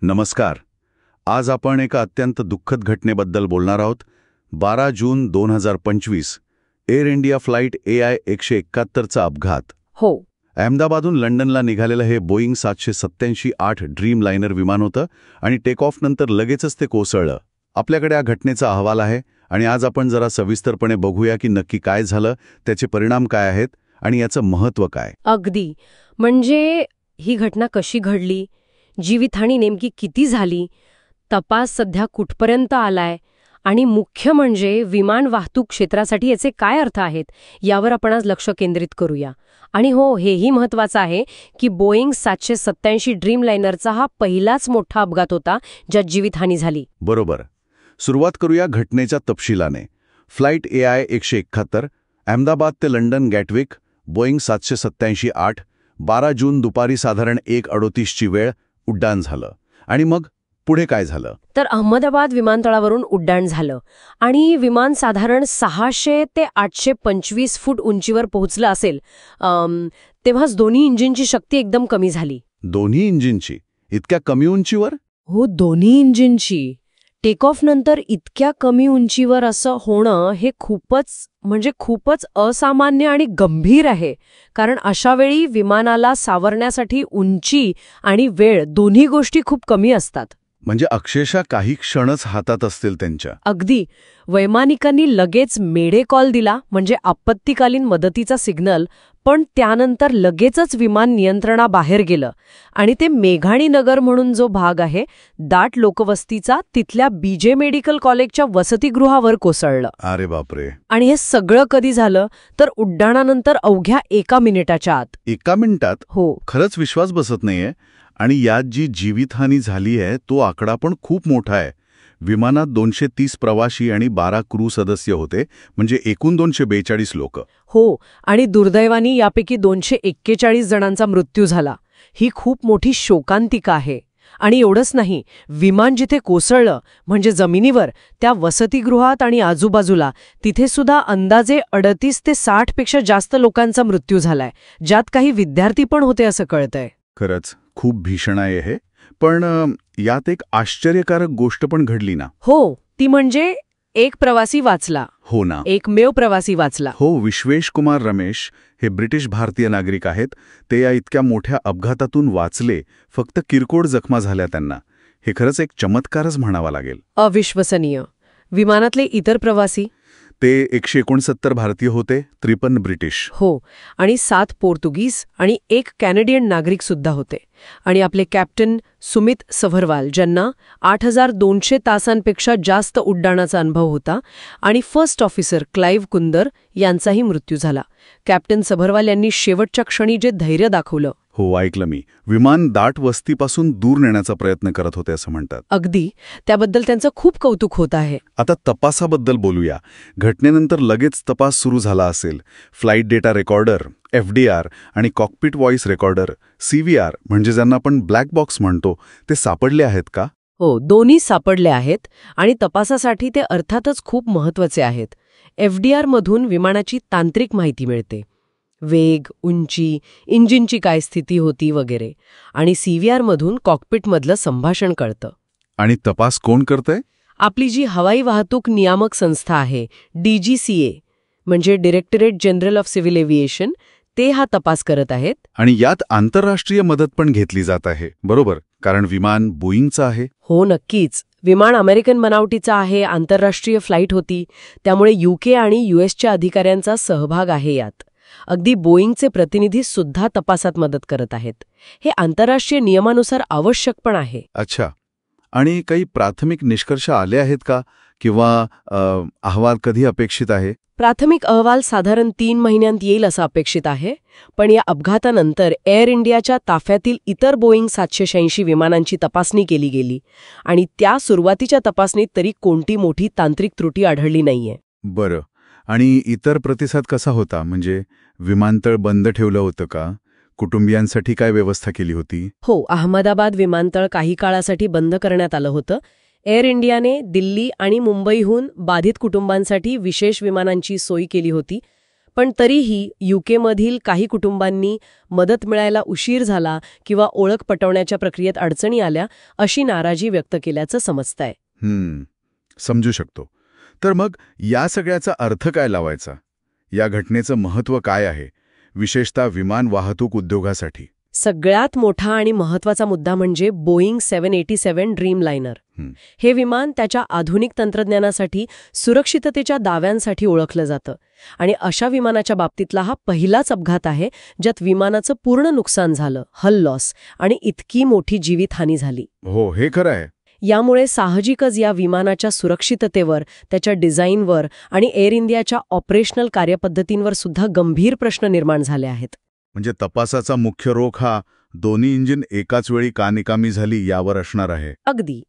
नमस्कार. आज आपण एका अत्यंत दुःखद घटनेबद्दल बोलणार आहोत. 12 जून 2025 एअर इंडिया फ्लाईट AI 171चा अपघात. हो. अहमदाबादहून लंडनला निघालेलं हे बोईंग 787-8 ड्रीम लायनर विमान होतं आणि टेक ऑफ नंतर लगेचच ते कोसळलं. आपल्याकडे या घटनेचा अहवाल आहे आणि आज आपण जरा सविस्तरपणे बघूया की नक्की काय झालं, त्याचे परिणाम काय आहेत आणि याचं महत्त्व काय. अगदी. म्हणजे ही घटना कशी घडली, जीवितहानी नेमकी किती झाली, तपास सध्या कुठपर्यंत आलाय आणि मुख्य म्हणजे विमान वाहतूक क्षेत्रासाठी याचे काय अर्थ आहेत, यावर आपण आज लक्ष केंद्रित करूया. आणि हो, हेही महत्त्वाचं आहे की बोईंग 787 ड्रीम लायनरचा हा पहिलाच मोठा अपघात होता ज्यात जीवितहानी झाली. बरोबर. सुरुवात करूया घटनेच्या तपशिलाने. फ्लाईट AI 171 अहमदाबाद ते लंडन गॅटविक, बोईंग 787-8, 12 जून दुपारी साधारण 1:38ची वेळ उड्डाण झालं. आणि मग पुढे काय झालं? तर अहमदाबाद विमानतळावरून उड्डाण झालं आणि विमान साधारण 600 ते 825 फूट उंचीवर पोहोचलं असेल. तेव्हाच दोन्ही इंजिनची शक्ती एकदम कमी झाली. दोन्ही इंजिनची? इतक्या कमी उंचीवर? हो, दोन्ही इंजिनची. टेक ऑफ नंतर इतक्या कमी उंचीवर असं होणं हे खूपच असामान्य आणि गंभीर आहे. कारण अशा वेळी विमानाला सावरण्यासाठी उंची आणि वेळ दोन्ही गोष्टी खूप कमी असतात. म्हणजे अक्षरशः काही क्षणच हातात असतील त्यांच्या. अगदी. वैमानिकांनी लगेच मेडे कॉल दिला, म्हणजे आपत्कालीन मदतीचा सिग्नल, पण त्यानंतर लगेचच विमान नियंत्रणाबाहेर गेलं आणि ते मेघाणी नगर म्हणून जो भाग आहे दाट लोकवस्तीचा, तिथल्या BJ मेडिकल कॉलेजच्या वसतिगृहावर कोसळलं. अरे बापरे. आणि हे सगळं कधी झालं तर उड्डाणानंतर अवघ्या 1 मिनिटाच्या आत. 1 मिनिटात? हो. खरंच विश्वास बसत नाहीये. आणि यात जी जीवितहानी झाली आहे तो आकडा पण खूप मोठा आहे. विमानात 230 प्रवासी आणि 12 क्रू सदस्य होते, म्हणजे एकूण 242 लोक. हो, आणि दुर्दैवाने यापैकी 241 जणांचा मृत्यू झाला. ही खूप मोठी शोकांतिका आहे. आणि एवढंच नाही, विमान जिथे कोसळलं म्हणजे जमिनीवर, त्या वसतिगृहात आणि आजूबाजूला तिथे सुद्धा अंदाजे 38 ते 60 पेक्षा जास्त लोकांचा मृत्यू झालाय, ज्यात काही विद्यार्थी पण होते असं कळतंय. खरंच खूप भीषण आहे हे. पण यात एक आश्चर्यकारक गोष्ट पण घडली ना? हो, ती म्हणजे एक प्रवासी वाचला. हो ना, एकमेव प्रवासी वाचला. हो. विश्वेश कुमार रमेश हे ब्रिटिश भारतीय नागरिक आहेत. ते या इतक्या मोठ्या अपघातातून वाचले. फक्त किरकोळ जखमा झाल्या त्यांना. हे खरंच एक चमत्कारच म्हणावा लागेल. अविश्वसनीय. विमानातले इतर प्रवासी? ते 169 भारतीय होते, 53 ब्रिटिश. हो, आणि 7 पोर्तुगीज आणि 1 कॅनेडियन नागरिक सुद्धा होते. आणि आपले कॅप्टन सुमित सभरवाल, ज्यांना 8200 तासांपेक्षा जास्त उड्डाणाचा अनुभव होता, आणि फर्स्ट ऑफिसर क्लाइव्ह कुंदर यांचाही मृत्यू झाला. कॅप्टन सभरवाल यांनी शेवटच्या क्षणी जे धैर्य दाखवलं. हो, ऐकलं मी. विमान दाट वस्तीपासून दूर नेण्याचा प्रयत्न करत होते असं म्हणतात. अगदी. त्याबद्दल त्यांचं खूप कौतुक होत आहे. आता तपासाबद्दल बोलूया. घटनेनंतर लगेच तपास सुरू झाला असेल. फ्लाईट डेटा रेकॉर्डर FDR आणि कॉकपिट व्हॉइस रेकॉर्डर CVR, म्हणजे ज्यांना आपण ब्लॅक बॉक्स म्हणतो, ते सापडले आहेत का? हो, दोन्ही सापडले आहेत आणि तपासासाठी ते अर्थातच खूप महत्त्वाचे आहेत. FDR मधून विमानाची तांत्रिक माहिती मिळते, वेग, उंची, इंजिनची काय स्थिती होती वगैरे. आणि CVR मधून कॉकपिटमधलं संभाषण कळतं. आणि तपास कोण करतंय? आपली जी हवाई वाहतूक नियामक संस्था आहे, DGCA, म्हणजे directorate general of civil aviation, ते हा तपास करत आहेत. आणि यात आंतरराष्ट्रीय मदत पण घेतली जात आहे, बरोबर? कारण विमान बोईंगचं आहे. हो, नक्कीच. विमान अमेरिकन बनावटीचं आहे, आंतरराष्ट्रीय फ्लाईट होती, त्यामुळे UK आणि USच्या अधिकाऱ्यांचा सहभाग आहे यात. अगदी बोईंगचे प्रतिनिधी सुद्धा तपासात मदत करत आहेत. हे आंतरराष्ट्रीय नियमानुसार आवश्यक पण आहे. अच्छा. आणि काही प्राथमिक निष्कर्ष आले आहेत का? किंवा अहवाल कधी अपेक्षित आहे? प्राथमिक अहवाल साधारण 3 महिन्यांत येईल असं अपेक्षित आहे. पण या अपघातानंतर एअर इंडियाच्या ताफ्यातील इतर बोईंग 786 विमानांची तपासणी केली गेली आणि त्या सुरुवातीच्या तपासणीत तरी कोणती मोठी तांत्रिक त्रुटी आढळली नाहीये. बरं. आणि इतर प्रतिसाद कसा होता? म्हणजे विमानतळ बंद ठेवलं होतं का? कुटुंबियांसाठी काय व्यवस्था केली होती? हो, अहमदाबाद विमानतळ काही काळासाठी बंद करण्यात आलं होतं. एअर इंडियाने दिल्ली आणि मुंबईहून बाधित कुटुंबांसाठी विशेष विमानांची सोय केली होती. पण तरीही युकेमधील काही कुटुंबांनी मदत मिळायला उशीर झाला किंवा ओळख पटवण्याच्या प्रक्रियेत अडचणी आल्या अशी नाराजी व्यक्त केल्याचं समजतंय. समजू शकतो. तर मग या सगळ्याचा अर्थ काय लावायचा? या घटनेचं महत्त्व काय आहे, विशेषतः विमान वाहतूक उद्योगासाठी? सगळ्यात मोठा आणि महत्वाचा मुद्दा म्हणजे बोईंग 787 ड्रीमलायनर. हे विमान त्याच्या आधुनिक तंत्रज्ञानासाठी, सुरक्षिततेच्या दाव्यांसाठी ओळखलं जातं. आणि अशा विमानाच्या बाबतीतला हा पहिलाच अपघात आहे ज्यात विमानाचं पूर्ण नुकसान झालं, हल लॉस, आणि इतकी मोठी जीवितहानी झाली. हो, हे खरं आहे. यामुळे साहजिकच या विमानाच्या सुरक्षिततेवर, त्याच्या डिझाईनवर आणि एअर इंडियाच्या ऑपरेशनल कार्यपद्धतींवर सुद्धा गंभीर प्रश्न निर्माण झाले आहेत. म्हणजे तपासाचा मुख्य रोख हा दोन्ही इंजिन एकाच वेळी का निकामी झाली यावर असणार आहे. अगदी.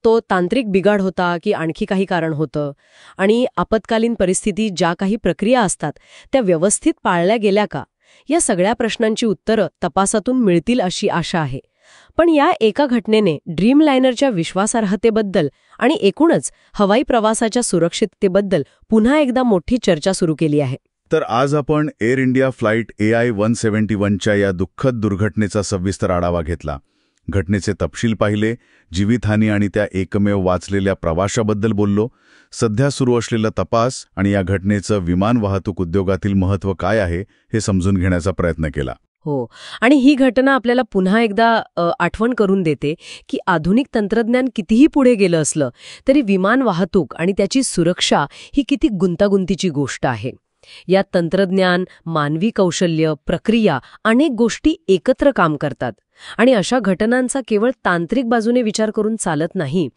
तो तांत्रिक बिघाड होता की आणखी काही कारण होतं, आणि आपत्कालीन परिस्थितीत ज्या काही प्रक्रिया असतात त्या व्यवस्थित पाळल्या गेल्या का, या सगळ्या प्रश्नांची उत्तरं तपासातून मिळतील अशी आशा आहे. पण या एका घटनेने ड्रीमलायनरच्या विश्वासार्हतेबद्दल आणि एकूणच हवाई प्रवासाच्या सुरक्षिततेबद्दल पुन्हा एकदा मोठी चर्चा सुरू केली आहे. तर आज आपण एअर इंडिया फ्लाईट AI-171च्या या दुःखद दुर्घटनेचा सविस्तर आढावा घेतला. घटनेचे तपशील पाहिले, जीवितहानी आणि त्या एकमेव वाचलेल्या प्रवाशाबद्दल बोललो. सध्या सुरू असलेला तपास आणि या घटनेचं विमान वाहतूक उद्योगातील महत्त्व काय आहे हे समजून घेण्याचा प्रयत्न केला. हो, आणि ही घटना आपल्याला पुन्हा एकदा आठवण करून देते की आधुनिक तंत्रज्ञान कितीही पुढे गेलं असलं तरी विमान वाहतूक आणि त्याची सुरक्षा ही किती गुंतागुंतीची गोष्ट आहे. यात तंत्रज्ञान, मानवी कौशल्य, प्रक्रिया अनेक गोष्टी एकत्र काम करतात. आणि अशा घटनांचा केवळ तांत्रिक बाजूने विचार करून चालत नाही,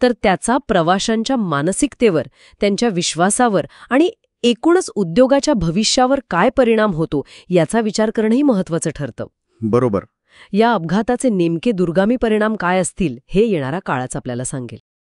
तर त्याचा प्रवाशांच्या मानसिकतेवर, त्यांच्या विश्वासावर आणि एकूणच उद्योगाच्या भविष्यावर काय परिणाम होतो याचा विचार करणंही महत्त्वाचं ठरतं. बरोबर. या अपघाताचे नेमके दूरगामी परिणाम काय असतील हे येणारा काळच आपल्याला सांगेल.